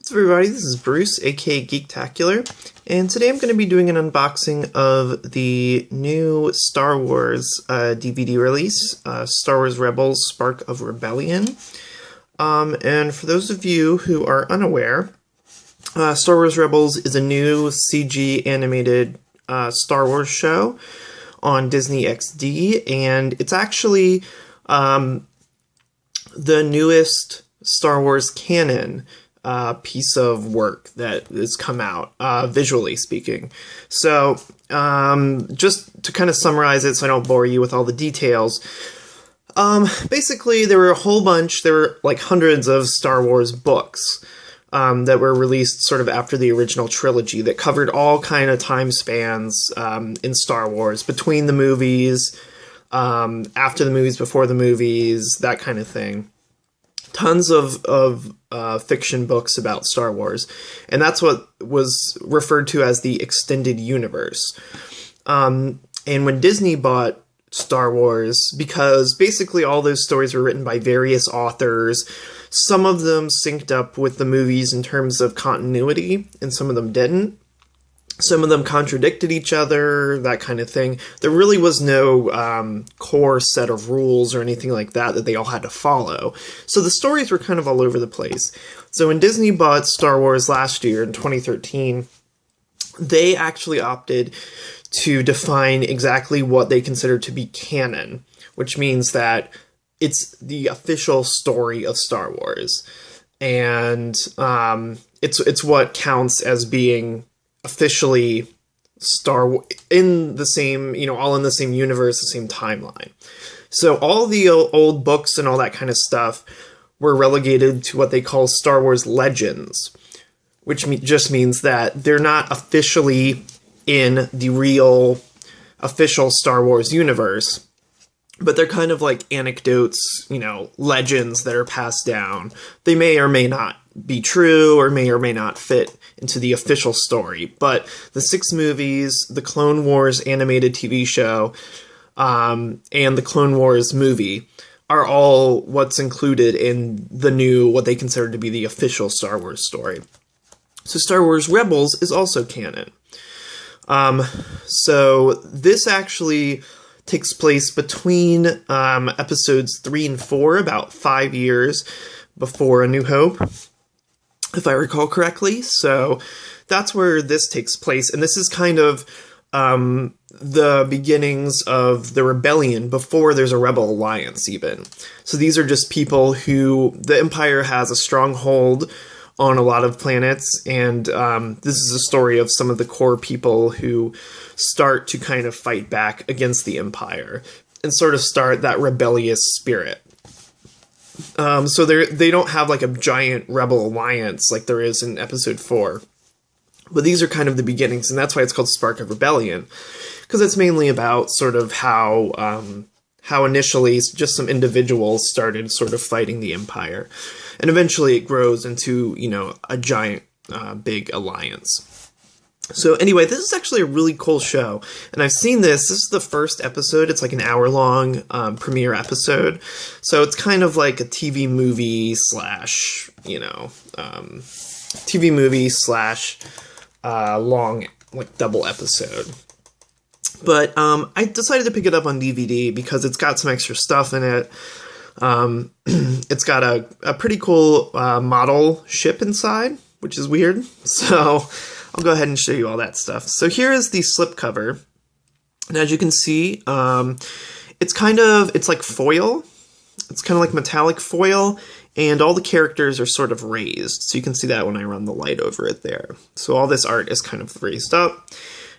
What's up, everybody? This is Bruce, aka Geektacular, and today I'm going to be doing an unboxing of the new Star Wars DVD release, Star Wars Rebels Spark of Rebellion. And for those of you who are unaware, Star Wars Rebels is a new CG animated Star Wars show on Disney XD, and it's actually the newest Star Wars canon piece of work that has come out, visually speaking. So, just to kind of summarize it so I don't bore you with all the details, basically there were like hundreds of Star Wars books that were released sort of after the original trilogy that covered all kind of time spans in Star Wars, between the movies, after the movies, before the movies, that kind of thing. Tons of fiction books about Star Wars, and that's what was referred to as the extended universe. And when Disney bought Star Wars, because basically all those stories were written by various authors, some of them synced up with the movies in terms of continuity, and some of them didn't. Some of them contradicted each other, that kind of thing. There really was no core set of rules or anything like that they all had to follow. So the stories were kind of all over the place. So when Disney bought Star Wars last year in 2013, they actually opted to define exactly what they consider to be canon, which means that it's the official story of Star Wars. And it's what counts as being officially in the same, all in the same universe, the same timeline. So all the old books and all that kind of stuff were relegated to what they call Star Wars Legends, which just means that they're not officially in the real official Star Wars universe, but they're kind of like anecdotes, legends that are passed down. They may or may not be true or may not fit into the official story. But the 6 movies, the Clone Wars animated TV show, and the Clone Wars movie are all what's included in the new, what they consider to be the official Star Wars story. So Star Wars Rebels is also canon. So this actually takes place between episodes 3 and 4, about 5 years before A New Hope, if I recall correctly. So that's where this takes place, and this is kind of the beginnings of the rebellion before there's a rebel alliance even. So these are just people who, the Empire has a stronghold on a lot of planets, and this is a story of some of the core people who start to kind of fight back against the Empire and sort of start that rebellious spirit. So they don't have like a giant rebel alliance like there is in episode 4. But these are kind of the beginnings, and that's why it's called Spark of Rebellion, because it's mainly about sort of how initially just some individuals started sort of fighting the Empire. And eventually it grows into, a giant, big alliance. So anyway, this is actually a really cool show, and I've seen this. This is the first episode. It's like an hour-long premiere episode, so it's kind of like a TV movie slash, long, like, double episode. But I decided to pick it up on DVD because it's got some extra stuff in it. It's got a pretty cool model ship inside, which is weird, so I'll go ahead and show you all that stuff. So here is the slipcover, and as you can see, it's like foil. It's kind of like metallic foil, and all the characters are sort of raised, so you can see that when I run the light over it there. So all this art is kind of raised up.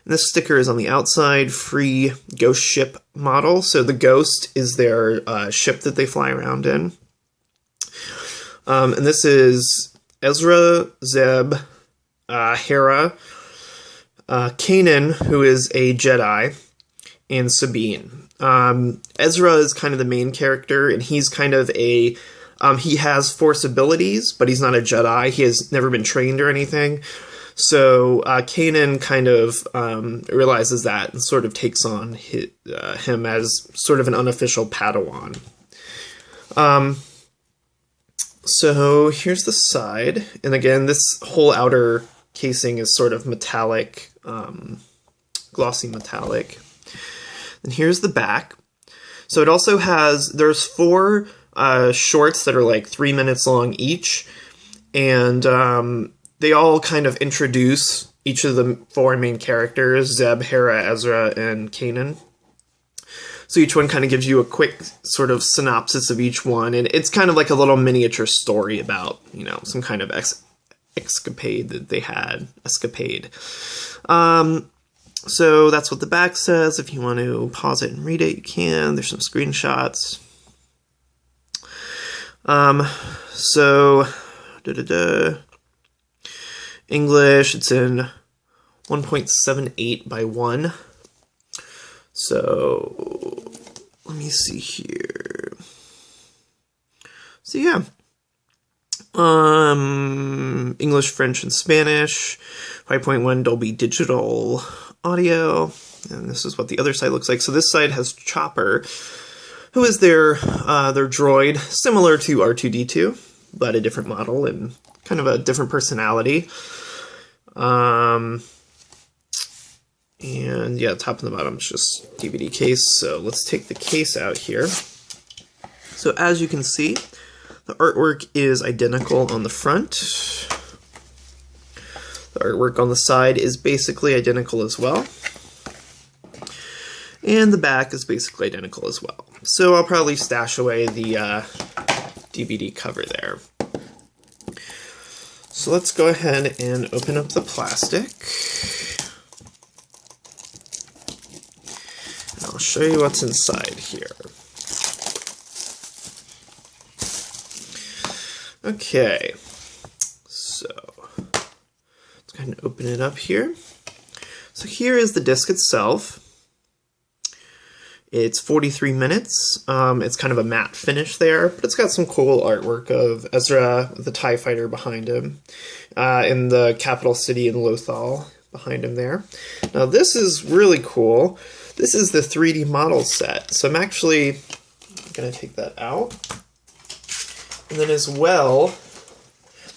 And this sticker is on the outside, free ghost ship model. So the Ghost is their ship that they fly around in. And this is Ezra, Zeb, Hera, Kanan, who is a Jedi, and Sabine. Ezra is kind of the main character, and he's kind of he has Force abilities, but he's not a Jedi. He has never been trained or anything. So Kanan kind of realizes that and sort of takes on him as sort of an unofficial Padawan. So here's the side, and again, this whole outer casing is sort of metallic, glossy metallic. And here's the back. So it also has, there's 4 shorts that are like 3 minutes long each, and they all kind of introduce each of the 4 main characters, Zeb, Hera, Ezra, and Kanan. So each one kind of gives you a quick sort of synopsis of each one, and it's kind of like a little miniature story about, you know, some kind of escapade that they had. So that's what the back says. If you want to pause it and read it, you can. There's some screenshots. English, it's in 1.78 by 1. So let me see here. So yeah. English, French, and Spanish. 5.1 Dolby Digital Audio. And this is what the other side looks like. So this side has Chopper, who is their droid, similar to R2-D2, but a different model and kind of a different personality. And yeah, top and the bottom is just DVD case. So let's take the case out here. So as you can see, the artwork is identical on the front. The artwork on the side is basically identical as well. And the back is basically identical as well. So I'll probably stash away the DVD cover there. So let's go ahead and open up the plastic. And I'll show you what's inside here. Okay, so let's go ahead and open it up here. So here is the disc itself. It's 43 minutes. It's kind of a matte finish there, but it's got some cool artwork of Ezra, the TIE fighter behind him, in the capital city in Lothal behind him there. Now this is really cool. This is the 3D model set. So I'm actually going to take that out. And then as well,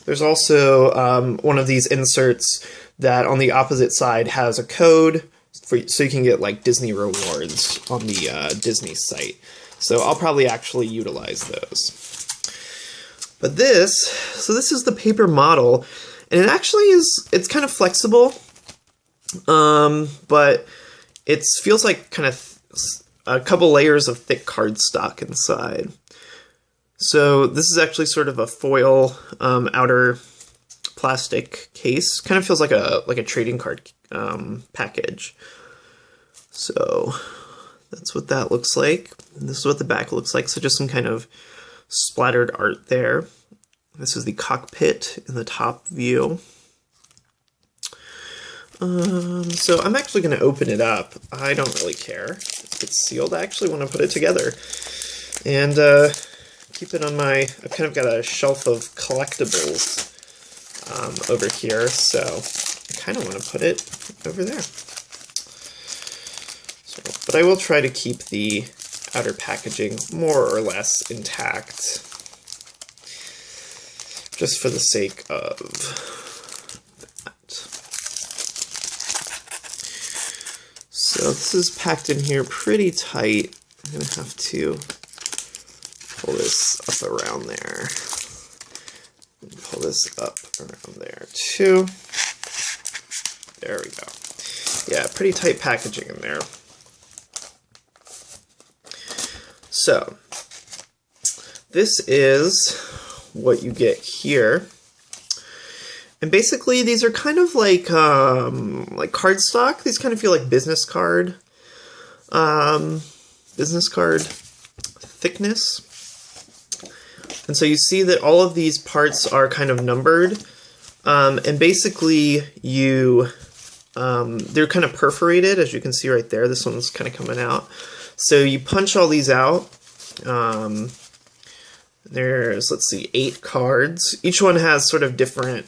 there's also one of these inserts that on the opposite side has a code so you can get like Disney rewards on the Disney site. So I'll probably actually utilize those. But this is the paper model, and it actually is, it's kind of flexible, but it feels like kind of a couple layers of thick cardstock inside. So this is actually sort of a foil outer plastic case. Kind of feels like a trading card package. So that's what that looks like. And this is what the back looks like. So just some kind of splattered art there. This is the cockpit in the top view. So I'm actually going to open it up. I don't really care. It's sealed. I actually want to put it together. And keep it on my, I've kind of got a shelf of collectibles over here, so I kind of want to put it over there. So, but I will try to keep the outer packaging more or less intact, just for the sake of that. So this is packed in here pretty tight. I'm going to have to pull this up around there. And pull this up around there too. There we go. Yeah, pretty tight packaging in there. So, this is what you get here. And basically these are kind of like cardstock. These kind of feel like business card thickness. And so you see that all of these parts are kind of numbered, and basically they're kind of perforated, as you can see right there. This one's kind of coming out. So you punch all these out. There's, let's see, 8 cards. Each one has sort of different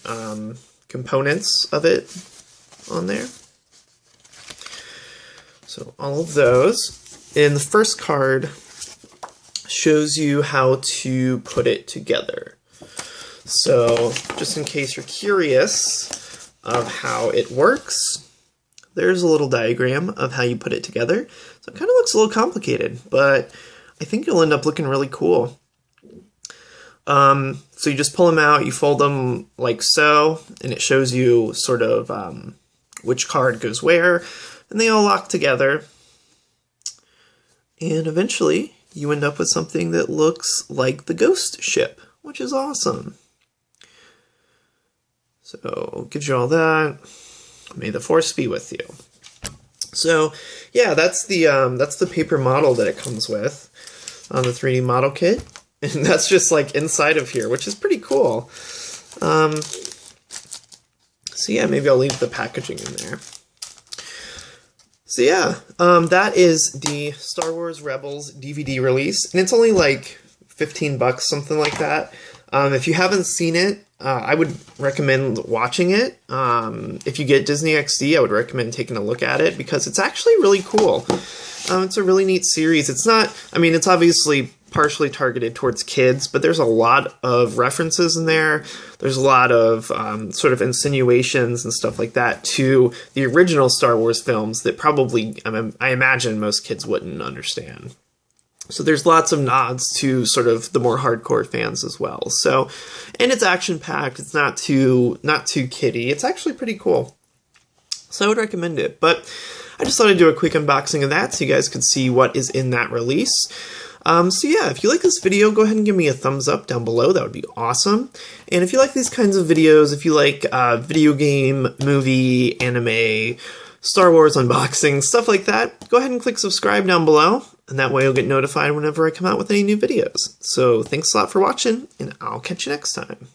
components of it on there. So all of those. And the first card shows you how to put it together. So just in case you're curious of how it works, there's a little diagram of how you put it together. So it kind of looks a little complicated, but I think it'll end up looking really cool. So you just pull them out, you fold them like so, and it shows you sort of which card goes where, and they all lock together. And eventually you end up with something that looks like the ghost ship, which is awesome. So it gives you all that. May the force be with you. So yeah, that's the paper model that it comes with on the 3D model kit, and that's just like inside of here, which is pretty cool. So yeah, maybe I'll leave the packaging in there. So yeah, that is the Star Wars Rebels DVD release, and it's only like 15 bucks, something like that. If you haven't seen it, I would recommend watching it. If you get Disney XD, I would recommend taking a look at it because it's actually really cool. It's a really neat series. It's not, I mean, it's obviously partially targeted towards kids, but there's a lot of references in there. There's a lot of sort of insinuations and stuff like that to the original Star Wars films that probably, I imagine most kids wouldn't understand. So there's lots of nods to sort of the more hardcore fans as well. So, and it's action-packed. It's not too kiddie. It's actually pretty cool. So I would recommend it. But I just thought I'd do a quick unboxing of that so you guys could see what is in that release. So yeah, if you like this video, go ahead and give me a thumbs up down below. That would be awesome. And if you like these kinds of videos, if you like video game, movie, anime, Star Wars unboxing, stuff like that, go ahead and click subscribe down below, and that way you'll get notified whenever I come out with any new videos. So thanks a lot for watching, and I'll catch you next time.